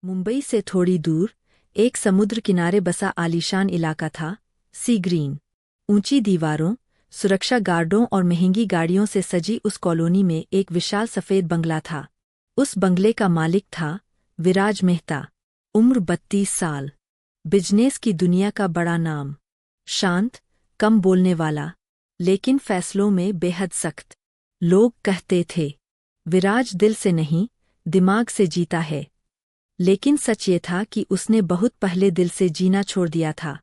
मुंबई से थोड़ी दूर एक समुद्र किनारे बसा आलीशान इलाका था, सी ग्रीन। ऊंची दीवारों, सुरक्षा गार्डों और महंगी गाड़ियों से सजी उस कॉलोनी में एक विशाल सफ़ेद बंगला था। उस बंगले का मालिक था विराज मेहता, उम्र 32 साल, बिजनेस की दुनिया का बड़ा नाम। शांत, कम बोलने वाला, लेकिन फैसलों में बेहद सख्त। लोग कहते थे, विराज दिल से नहीं, दिमाग से जीता है। लेकिन सच ये था कि उसने बहुत पहले दिल से जीना छोड़ दिया था।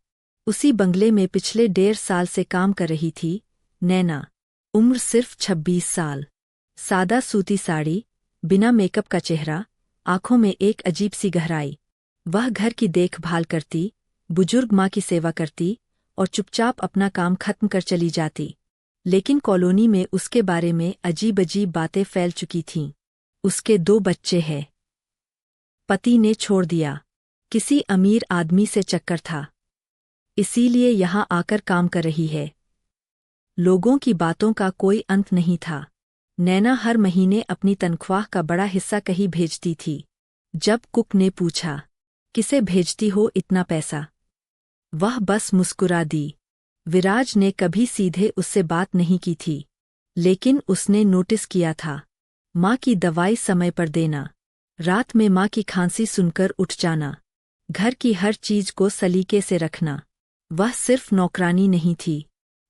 उसी बंगले में पिछले 1.5 साल से काम कर रही थी नैना, उम्र सिर्फ 26 साल। सादा सूती साड़ी, बिना मेकअप का चेहरा, आंखों में एक अजीब सी गहराई। वह घर की देखभाल करती, बुजुर्ग माँ की सेवा करती और चुपचाप अपना काम खत्म कर चली जाती। लेकिन कॉलोनी में उसके बारे में अजीब अजीब बातें फैल चुकी थीं। उसके 2 बच्चे हैं। पति ने छोड़ दिया, किसी अमीर आदमी से चक्कर था, इसीलिए यहाँ आकर काम कर रही है। लोगों की बातों का कोई अंत नहीं था। नैना हर महीने अपनी तनख्वाह का बड़ा हिस्सा कहीं भेजती थी। जब कुक ने पूछा, किसे भेजती हो इतना पैसा, वह बस मुस्कुरा दी। विराज ने कभी सीधे उससे बात नहीं की थी, लेकिन उसने नोटिस किया था। माँ की दवाई समय पर देना, रात में माँ की खांसी सुनकर उठ जाना, घर की हर चीज को सलीके से रखना। वह सिर्फ नौकरानी नहीं थी,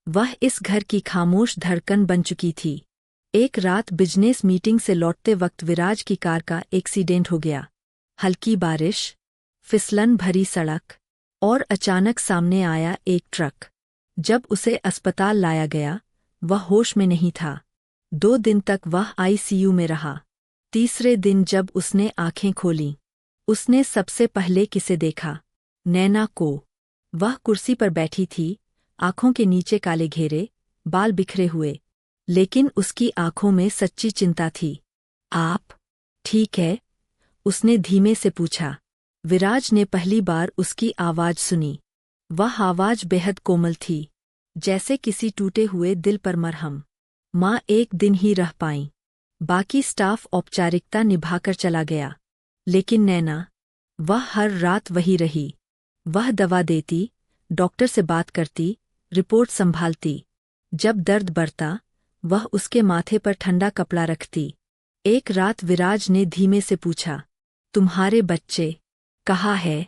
वह इस घर की खामोश धड़कन बन चुकी थी। एक रात बिजनेस मीटिंग से लौटते वक्त विराज की कार का एक्सीडेंट हो गया। हल्की बारिश, फिसलन भरी सड़क और अचानक सामने आया एक ट्रक। जब उसे अस्पताल लाया गया, वह होश में नहीं था। 2 दिन तक वह आईसीयू में रहा। तीसरे दिन जब उसने आंखें खोलीं, उसने सबसे पहले किसे देखा? नैना को। वह कुर्सी पर बैठी थी, आंखों के नीचे काले घेरे, बाल बिखरे हुए, लेकिन उसकी आंखों में सच्ची चिंता थी। आप ठीक है? उसने धीमे से पूछा। विराज ने पहली बार उसकी आवाज सुनी। वह आवाज बेहद कोमल थी, जैसे किसी टूटे हुए दिल पर मरहम। माँ एक दिन ही रह पाईं, बाकी स्टाफ औपचारिकता निभाकर चला गया। लेकिन नैना, वह हर रात वही रही। वह दवा देती, डॉक्टर से बात करती, रिपोर्ट संभालती। जब दर्द बढ़ता, वह उसके माथे पर ठंडा कपड़ा रखती। एक रात विराज ने धीमे से पूछा, तुम्हारे बच्चे कहाँ है?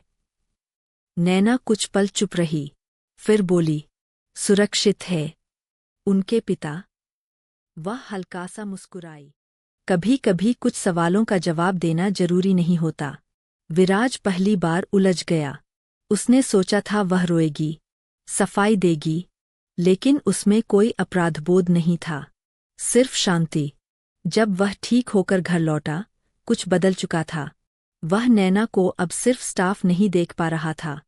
नैना कुछ पल चुप रही, फिर बोली, सुरक्षित है। उनके पिता? वह हल्का सा मुस्कुराई। कभी कभी कुछ सवालों का जवाब देना जरूरी नहीं होता। विराज पहली बार उलझ गया। उसने सोचा था वह रोएगी, सफाई देगी, लेकिन उसमें कोई अपराधबोध नहीं था, सिर्फ शांति। जब वह ठीक होकर घर लौटा, कुछ बदल चुका था। वह नैना को अब सिर्फ स्टाफ नहीं देख पा रहा था।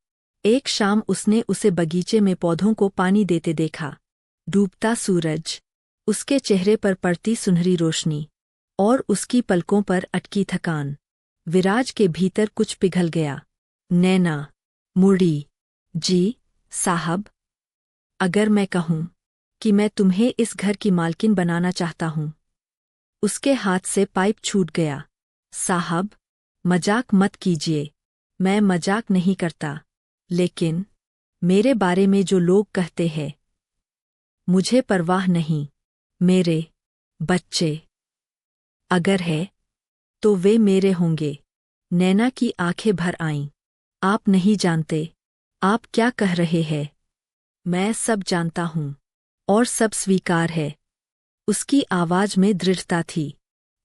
एक शाम उसने उसे बगीचे में पौधों को पानी देते देखा। डूबता सूरज, उसके चेहरे पर पड़ती सुनहरी रोशनी और उसकी पलकों पर अटकी थकान। विराज के भीतर कुछ पिघल गया। नैना मुड़ी। जी साहब, अगर मैं कहूँ कि मैं तुम्हें इस घर की मालकिन बनाना चाहता हूँ। उसके हाथ से पाइप छूट गया। साहब, मजाक मत कीजिए। मैं मजाक नहीं करता, लेकिन मेरे बारे में जो लोग कहते हैं, मुझे परवाह नहीं। मेरे बच्चे अगर है, तो वे मेरे होंगे। नैना की आंखें भर आईं। आप नहीं जानते, आप क्या कह रहे हैं? मैं सब जानता हूँ, और सब स्वीकार है। उसकी आवाज में दृढ़ता थी।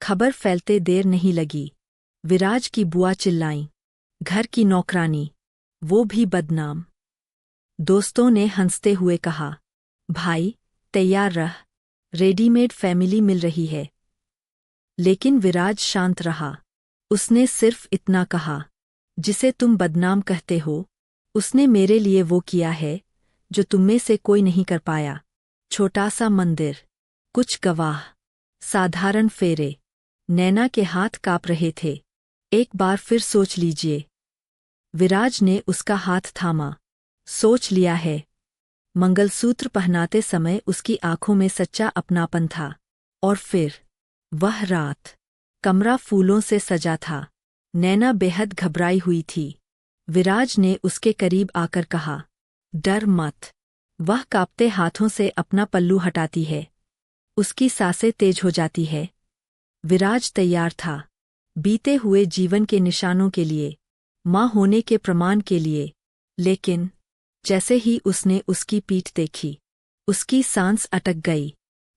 खबर फैलते देर नहीं लगी। विराज की बुआ चिल्लाईं, घर की नौकरानी, वो भी बदनाम। दोस्तों ने हंसते हुए कहा, भाई तैयार रह, रेडीमेड फैमिली मिल रही है। लेकिन विराज शांत रहा। उसने सिर्फ इतना कहा, जिसे तुम बदनाम कहते हो, उसने मेरे लिए वो किया है जो तुममें से कोई नहीं कर पाया। छोटा सा मंदिर, कुछ गवाह, साधारण फेरे। नैना के हाथ कांप रहे थे। एक बार फिर सोच लीजिए। विराज ने उसका हाथ थामा। सोच लिया है। मंगलसूत्र पहनाते समय उसकी आंखों में सच्चा अपनापन था। और फिर वह रात, कमरा फूलों से सजा था। नैना बेहद घबराई हुई थी। विराज ने उसके करीब आकर कहा, डर मत। वह कांपते हाथों से अपना पल्लू हटाती है। उसकी सांसें तेज हो जाती है। विराज तैयार था, बीते हुए जीवन के निशानों के लिए, माँ होने के प्रमाण के लिए। लेकिन जैसे ही उसने उसकी पीठ देखी, उसकी सांस अटक गई।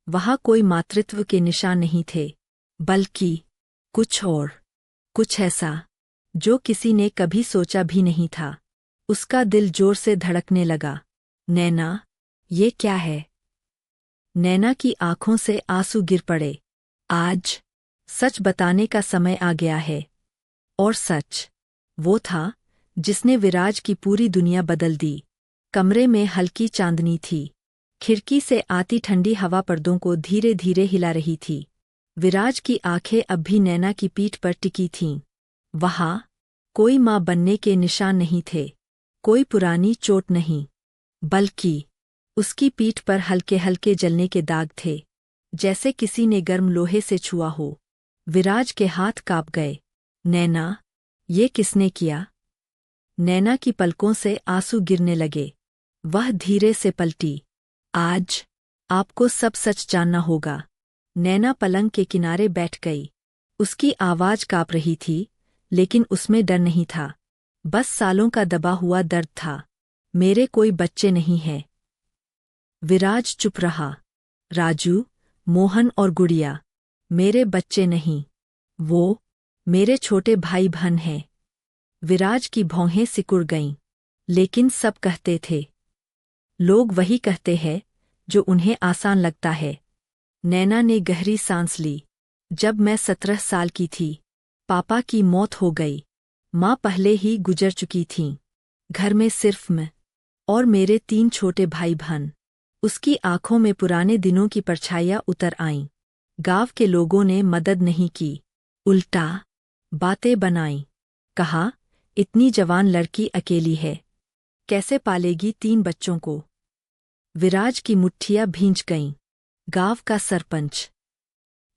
वहाँ कोई मातृत्व के निशान नहीं थे, बल्कि कुछ और, कुछ ऐसा जो किसी ने कभी सोचा भी नहीं था। उसका दिल जोर से धड़कने लगा। नैना, ये क्या है? नैना की आंखों से आंसू गिर पड़े। आज सच बताने का समय आ गया है। और सच वो था जिसने विराज की पूरी दुनिया बदल दी। कमरे में हल्की चांदनी थी। खिड़की से आती ठंडी हवा पर्दों को धीरे धीरे हिला रही थी। विराज की आंखें अब भी नैना की पीठ पर टिकी थीं। वहाँ कोई माँ बनने के निशान नहीं थे, कोई पुरानी चोट नहीं, बल्कि उसकी पीठ पर हल्के हल्के जलने के दाग थे, जैसे किसी ने गर्म लोहे से छुआ हो। विराज के हाथ कांप गए। नैना, ये किसने किया? नैना की पलकों से आंसू गिरने लगे। वह धीरे से पलटी। आज आपको सब सच जानना होगा। नैना पलंग के किनारे बैठ गई। उसकी आवाज कांप रही थी, लेकिन उसमें डर नहीं था, बस सालों का दबा हुआ दर्द था। मेरे कोई बच्चे नहीं हैं। विराज चुप रहा। राजू, मोहन और गुड़िया मेरे बच्चे नहीं, वो मेरे छोटे भाई बहन हैं। विराज की भौहें सिकुड़ गईं। लेकिन सब कहते थे, लोग वही कहते हैं जो उन्हें आसान लगता है। नैना ने गहरी सांस ली। जब मैं 17 साल की थी, पापा की मौत हो गई। माँ पहले ही गुजर चुकी थीं। घर में सिर्फ मैं और मेरे 3 छोटे भाई बहन। उसकी आंखों में पुराने दिनों की परछाइयाँ उतर आईं। गांव के लोगों ने मदद नहीं की, उल्टा बातें बनाईं। कहा, इतनी जवान लड़की अकेली है, कैसे पालेगी 3 बच्चों को? विराज की मुट्ठियाँ भींच गईं। गांव का सरपंच।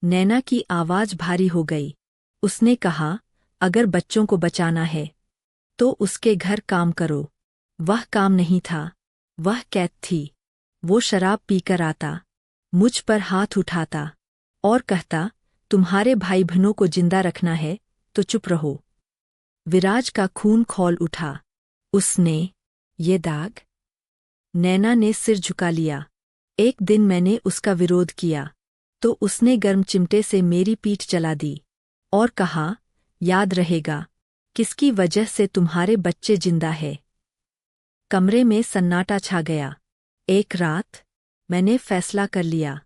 नैना की आवाज भारी हो गई। उसने कहा, अगर बच्चों को बचाना है तो उसके घर काम करो। वह काम नहीं था, वह कैद थी। वो शराब पीकर आता, मुझ पर हाथ उठाता और कहता, तुम्हारे भाई बहनों को जिंदा रखना है तो चुप रहो। विराज का खून खौल उठा। उसने ये दाग? नैना ने सिर झुका लिया। एक दिन मैंने उसका विरोध किया तो उसने गर्म चिमटे से मेरी पीठ चला दी और कहा, याद रहेगा किसकी वजह से तुम्हारे बच्चे जिंदा है। कमरे में सन्नाटा छा गया। एक रात मैंने फैसला कर लिया,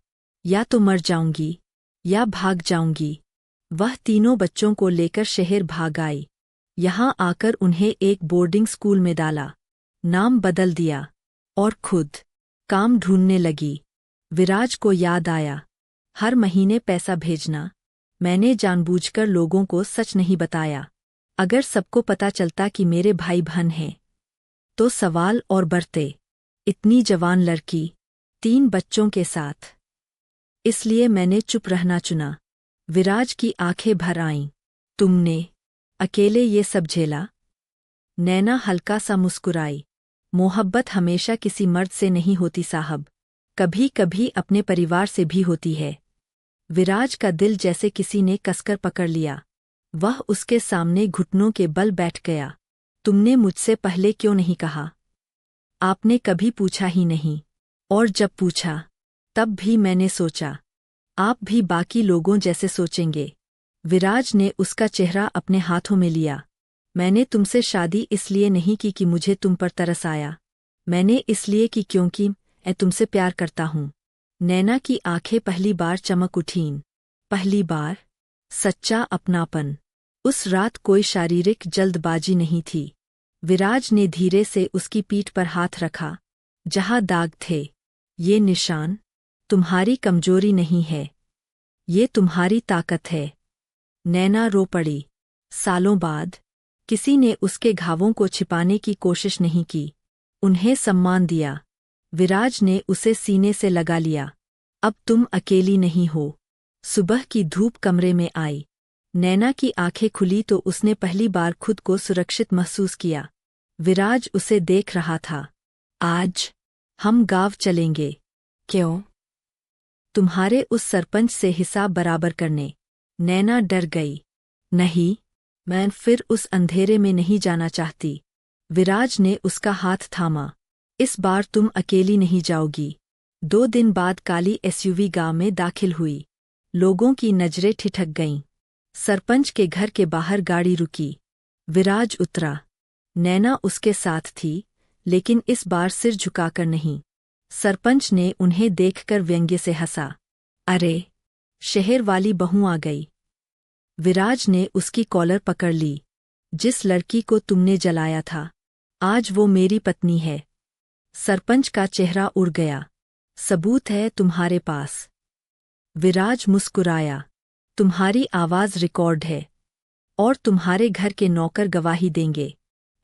या तो मर जाऊंगी या भाग जाऊंगी। वह तीनों बच्चों को लेकर शहर भाग आई। यहाँ आकर उन्हें एक बोर्डिंग स्कूल में डाला, नाम बदल दिया और खुद काम ढूंढने लगी। विराज को याद आया, हर महीने पैसा भेजना। मैंने जानबूझकर लोगों को सच नहीं बताया। अगर सबको पता चलता कि मेरे भाई बहन हैं तो सवाल और बढ़ते। इतनी जवान लड़की, 3 बच्चों के साथ। इसलिए मैंने चुप रहना चुना। विराज की आंखें भर आईं। तुमने अकेले ये सब झेला? नैना हल्का सा मुस्कुराई। मोहब्बत हमेशा किसी मर्द से नहीं होती साहब, कभी कभी अपने परिवार से भी होती है। विराज का दिल जैसे किसी ने कसकर पकड़ लिया। वह उसके सामने घुटनों के बल बैठ गया। तुमने मुझसे पहले क्यों नहीं कहा? आपने कभी पूछा ही नहीं, और जब पूछा तब भी मैंने सोचा आप भी बाकी लोगों जैसे सोचेंगे। विराज ने उसका चेहरा अपने हाथों में लिया। मैंने तुमसे शादी इसलिए नहीं की कि मुझे तुम पर तरस आया, मैंने इसलिए की क्योंकि मैं तुमसे प्यार करता हूँ। नैना की आंखें पहली बार चमक उठीं। पहली बार सच्चा अपनापन। उस रात कोई शारीरिक जल्दबाजी नहीं थी। विराज ने धीरे से उसकी पीठ पर हाथ रखा। जहाँ दाग थे, ये निशान तुम्हारी कमजोरी नहीं है, ये तुम्हारी ताकत है। नैना रो पड़ी। सालों बाद किसी ने उसके घावों को छिपाने की कोशिश नहीं की, उन्हें सम्मान दिया। विराज ने उसे सीने से लगा लिया। अब तुम अकेली नहीं हो। सुबह की धूप कमरे में आई। नैना की आंखें खुली तो उसने पहली बार खुद को सुरक्षित महसूस किया। विराज उसे देख रहा था। आज हम गांव चलेंगे। क्यों? तुम्हारे उस सरपंच से हिसाब बराबर करने। नैना डर गई। नहीं, मैं फिर उस अंधेरे में नहीं जाना चाहती। विराज ने उसका हाथ थामा। इस बार तुम अकेली नहीं जाओगी। 2 दिन बाद काली एसयूवी गांव में दाखिल हुई। लोगों की नजरें ठिठक गईं। सरपंच के घर के बाहर गाड़ी रुकी। विराज उतरा। नैना उसके साथ थी, लेकिन इस बार सिर झुकाकर नहीं। सरपंच ने उन्हें देखकर व्यंग्य से हंसा। अरे, शहर वाली बहू आ गई। विराज ने उसकी कॉलर पकड़ ली। जिस लड़की को तुमने जलाया था, आज वो मेरी पत्नी है। सरपंच का चेहरा उड़ गया। सबूत है तुम्हारे पास? विराज मुस्कुराया। तुम्हारी आवाज रिकॉर्ड है, और तुम्हारे घर के नौकर गवाही देंगे।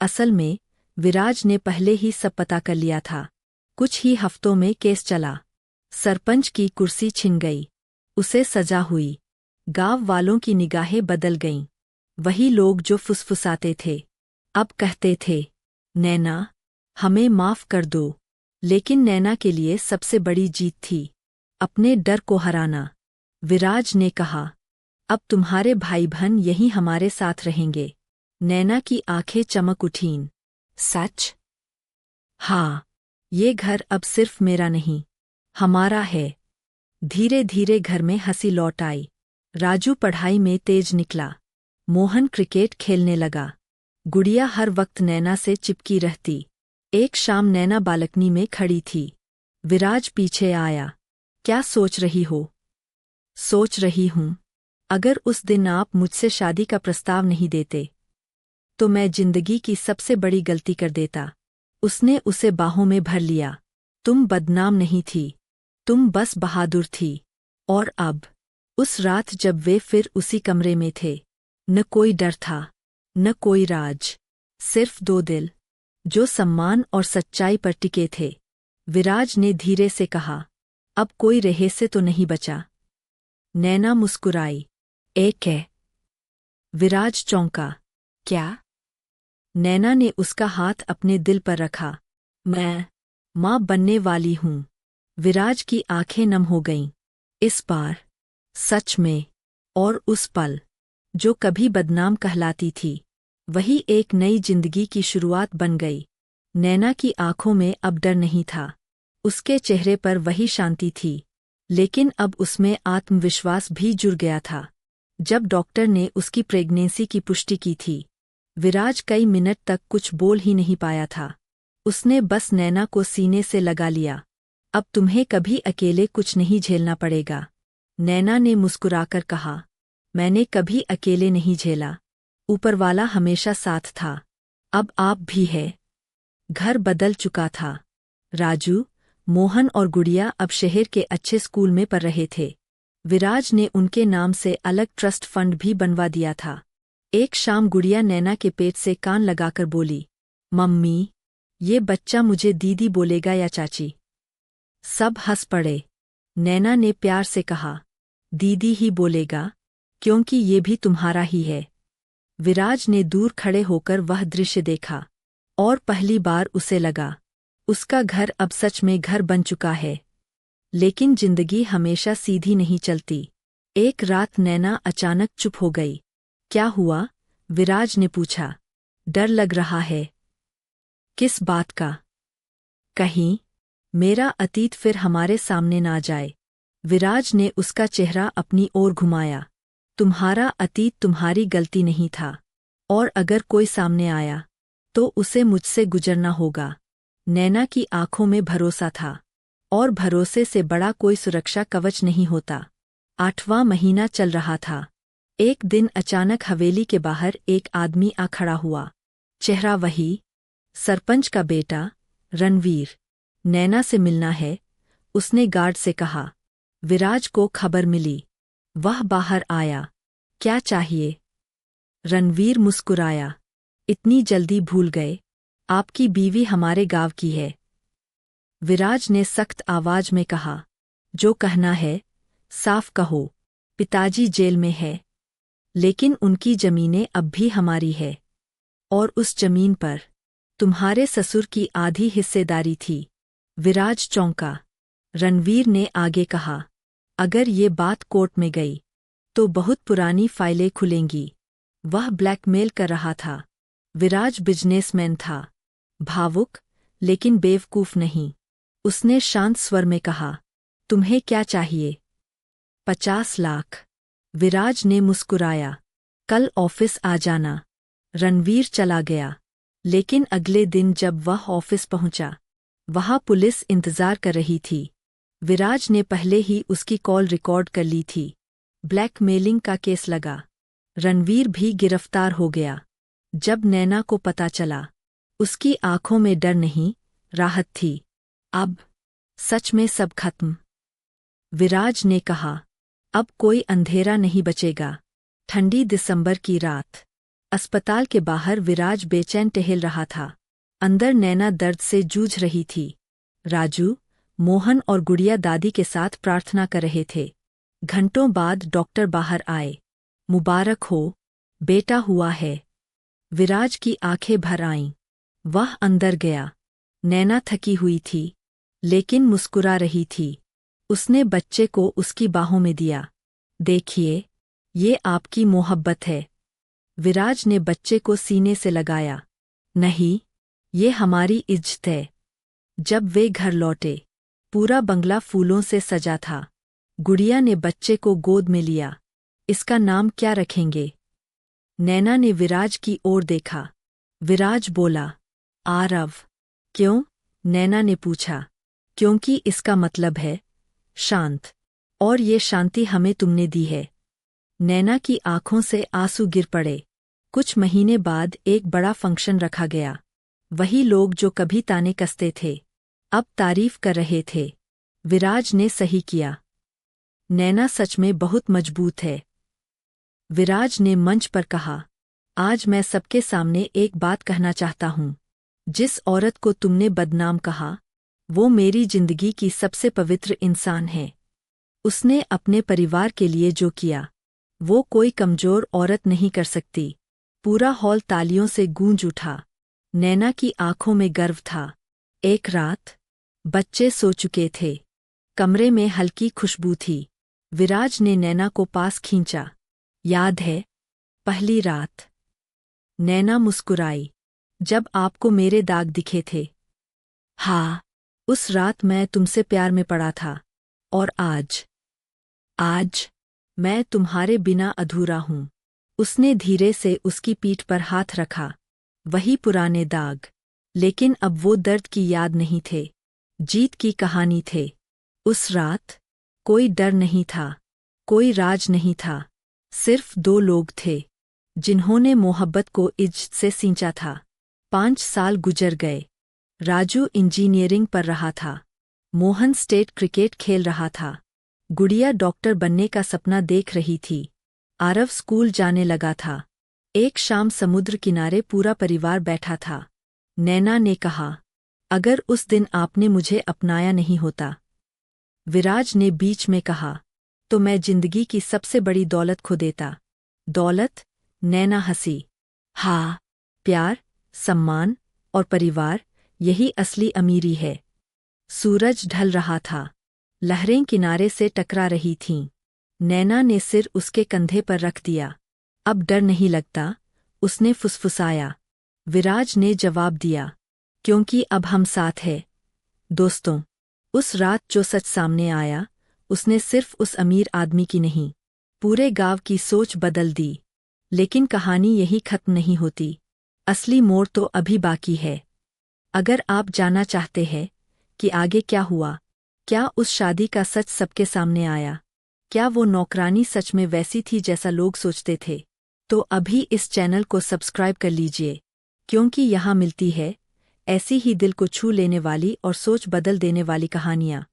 असल में विराज ने पहले ही सब पता कर लिया था। कुछ ही हफ्तों में केस चला। सरपंच की कुर्सी छिन गई। उसे सजा हुई। गांव वालों की निगाहें बदल गईं। वही लोग जो फुसफुसाते थे, अब कहते थे, नैना, हमें माफ कर दो। लेकिन नैना के लिए सबसे बड़ी जीत थी अपने डर को हराना। विराज ने कहा, अब तुम्हारे भाई बहन यहीं हमारे साथ रहेंगे। नैना की आंखें चमक उठीं। सच? हाँ, ये घर अब सिर्फ मेरा नहीं, हमारा है। धीरे धीरे घर में हंसी लौट आई। राजू पढ़ाई में तेज निकला। मोहन क्रिकेट खेलने लगा। गुड़िया हर वक्त नैना से चिपकी रहती। एक शाम नैना बालकनी में खड़ी थी। विराज पीछे आया। क्या सोच रही हो? सोच रही हूँ, अगर उस दिन आप मुझसे शादी का प्रस्ताव नहीं देते, तो मैं जिंदगी की सबसे बड़ी गलती कर देता। उसने उसे बाहों में भर लिया। तुम बदनाम नहीं थी, तुम बस बहादुर थी। और अब, उस रात जब वे फिर उसी कमरे में थे, न कोई डर था, न कोई राज, सिर्फ 2 दिल, जो सम्मान और सच्चाई पर टिके थे। विराज ने धीरे से कहा, अब कोई रहस्य तो नहीं बचा? नैना मुस्कुराई। एक है। विराज चौंका। क्या? नैना ने उसका हाथ अपने दिल पर रखा। मैं मां बनने वाली हूं। विराज की आंखें नम हो गईं। इस बार सच में। और उस पल, जो कभी बदनाम कहलाती थी, वही एक नई जिंदगी की शुरुआत बन गई। नैना की आंखों में अब डर नहीं था। उसके चेहरे पर वही शांति थी, लेकिन अब उसमें आत्मविश्वास भी जुड़ गया था। जब डॉक्टर ने उसकी प्रेगनेंसी की पुष्टि की थी, विराज कई मिनट तक कुछ बोल ही नहीं पाया था। उसने बस नैना को सीने से लगा लिया। अब तुम्हें कभी अकेले कुछ नहीं झेलना पड़ेगा। नैना ने मुस्कुराकर कहा, मैंने कभी अकेले नहीं झेला। ऊपरवाला हमेशा साथ था। अब आप भी है। घर बदल चुका था। राजू, मोहन और गुड़िया अब शहर के अच्छे स्कूल में पढ़ रहे थे। विराज ने उनके नाम से अलग ट्रस्ट फंड भी बनवा दिया था। एक शाम गुड़िया नैना के पेट से कान लगाकर बोली, मम्मी, ये बच्चा मुझे दीदी बोलेगा या चाची? सब हंस पड़े। नैना ने प्यार से कहा, दीदी ही बोलेगा, क्योंकि ये भी तुम्हारा ही है। विराज ने दूर खड़े होकर वह दृश्य देखा, और पहली बार उसे लगा, उसका घर अब सच में घर बन चुका है। लेकिन जिंदगी हमेशा सीधी नहीं चलती। एक रात नैना अचानक चुप हो गई। क्या हुआ? विराज ने पूछा। डर लग रहा है। किस बात का? कहीं मेरा अतीत फिर हमारे सामने ना जाए। विराज ने उसका चेहरा अपनी ओर घुमाया। तुम्हारा अतीत तुम्हारी गलती नहीं था, और अगर कोई सामने आया, तो उसे मुझसे गुजरना होगा। नैना की आंखों में भरोसा था, और भरोसे से बड़ा कोई सुरक्षा कवच नहीं होता। 8वां महीना चल रहा था। एक दिन अचानक हवेली के बाहर एक आदमी आ खड़ा हुआ। चेहरा वही, सरपंच का बेटा, रणवीर। नैना से मिलना है, उसने गार्ड से कहा। विराज को खबर मिली। वह बाहर आया। क्या चाहिए? रणवीर मुस्कुराया। इतनी जल्दी भूल गए? आपकी बीवी हमारे गांव की है। विराज ने सख्त आवाज में कहा, जो कहना है, साफ कहो। पिताजी जेल में है। लेकिन उनकी जमीनें अब भी हमारी है। और उस जमीन पर तुम्हारे ससुर की आधी हिस्सेदारी थी। विराज चौंका। रणवीर ने आगे कहा, अगर ये बात कोर्ट में गई तो बहुत पुरानी फाइलें खुलेंगी। वह ब्लैकमेल कर रहा था। विराज बिजनेसमैन था, भावुक लेकिन बेवकूफ नहीं। उसने शांत स्वर में कहा, तुम्हें क्या चाहिए? 50 लाख। विराज ने मुस्कुराया। कल ऑफिस आ जाना। रणवीर चला गया। लेकिन अगले दिन जब वह ऑफिस पहुंचा, वहां पुलिस इंतजार कर रही थी। विराज ने पहले ही उसकी कॉल रिकॉर्ड कर ली थी। ब्लैकमेलिंग का केस लगा। रणवीर भी गिरफ्तार हो गया। जब नैना को पता चला, उसकी आंखों में डर नहीं, राहत थी। अब सच में सब खत्म। विराज ने कहा, अब कोई अंधेरा नहीं बचेगा। ठंडी दिसंबर की रात। अस्पताल के बाहर विराज बेचैन टहल रहा था। अंदर नैना दर्द से जूझ रही थी। राजू, मोहन और गुड़िया दादी के साथ प्रार्थना कर रहे थे। घंटों बाद डॉक्टर बाहर आए। मुबारक हो, बेटा हुआ है। विराज की आंखें भर आईं। वह अंदर गया। नैना थकी हुई थी, लेकिन मुस्कुरा रही थी। उसने बच्चे को उसकी बाहों में दिया। देखिए, ये आपकी मोहब्बत है। विराज ने बच्चे को सीने से लगाया। नहीं, ये हमारी इज्जत है। जब वे घर लौटे, पूरा बंगला फूलों से सजा था। गुड़िया ने बच्चे को गोद में लिया। इसका नाम क्या रखेंगे? नैना ने विराज की ओर देखा। विराज बोला, आरव। क्यों? नैना ने पूछा। क्योंकि इसका मतलब है शांत, और ये शांति हमें तुमने दी है। नैना की आंखों से आंसू गिर पड़े। कुछ महीने बाद एक बड़ा फंक्शन रखा गया। वही लोग जो कभी ताने कसते थे, अब तारीफ कर रहे थे। विराज ने सही किया। नैना सच में बहुत मजबूत है। विराज ने मंच पर कहा, आज मैं सबके सामने एक बात कहना चाहता हूँ। जिस औरत को तुमने बदनाम कहा, वो मेरी जिंदगी की सबसे पवित्र इंसान है। उसने अपने परिवार के लिए जो किया, वो कोई कमजोर औरत नहीं कर सकती। पूरा हॉल तालियों से गूंज उठा। नैना की आंखों में गर्व था। एक रात, बच्चे सो चुके थे। कमरे में हल्की खुशबू थी। विराज ने नैना को पास खींचा। याद है, पहली रात? नैना मुस्कुराई। जब आपको मेरे दाग दिखे थे। हाँ, उस रात मैं तुमसे प्यार में पड़ा था। और आज मैं तुम्हारे बिना अधूरा हूँ। उसने धीरे से उसकी पीठ पर हाथ रखा। वही पुराने दाग, लेकिन अब वो दर्द की याद नहीं थे, जीत की कहानी थे। उस रात कोई डर नहीं था, कोई राज नहीं था। सिर्फ 2 लोग थे, जिन्होंने मोहब्बत को इज्जत से सींचा था। 5 साल गुजर गए। राजू इंजीनियरिंग पर रहा था। मोहन स्टेट क्रिकेट खेल रहा था। गुड़िया डॉक्टर बनने का सपना देख रही थी। आरव स्कूल जाने लगा था। एक शाम समुद्र किनारे पूरा परिवार बैठा था। नैना ने कहा, अगर उस दिन आपने मुझे अपनाया नहीं होता। विराज ने बीच में कहा, तो मैं जिंदगी की सबसे बड़ी दौलत खो देता। दौलत? नैना हंसी। हाँ, प्यार, सम्मान और परिवार, यही असली अमीरी है। सूरज ढल रहा था। लहरें किनारे से टकरा रही थीं। नैना ने सिर उसके कंधे पर रख दिया। अब डर नहीं लगता, उसने फुसफुसाया। विराज ने जवाब दिया, क्योंकि अब हम साथ हैं। दोस्तों, उस रात जो सच सामने आया, उसने सिर्फ उस अमीर आदमी की नहीं, पूरे गांव की सोच बदल दी। लेकिन कहानी यही खत्म नहीं होती। असली मोड़ तो अभी बाकी है। अगर आप जानना चाहते हैं कि आगे क्या हुआ, क्या उस शादी का सच सबके सामने आया, क्या वो नौकरानी सच में वैसी थी जैसा लोग सोचते थे, तो अभी इस चैनल को सब्सक्राइब कर लीजिए, क्योंकि यहाँ मिलती है ऐसी ही दिल को छू लेने वाली और सोच बदल देने वाली कहानियाँ।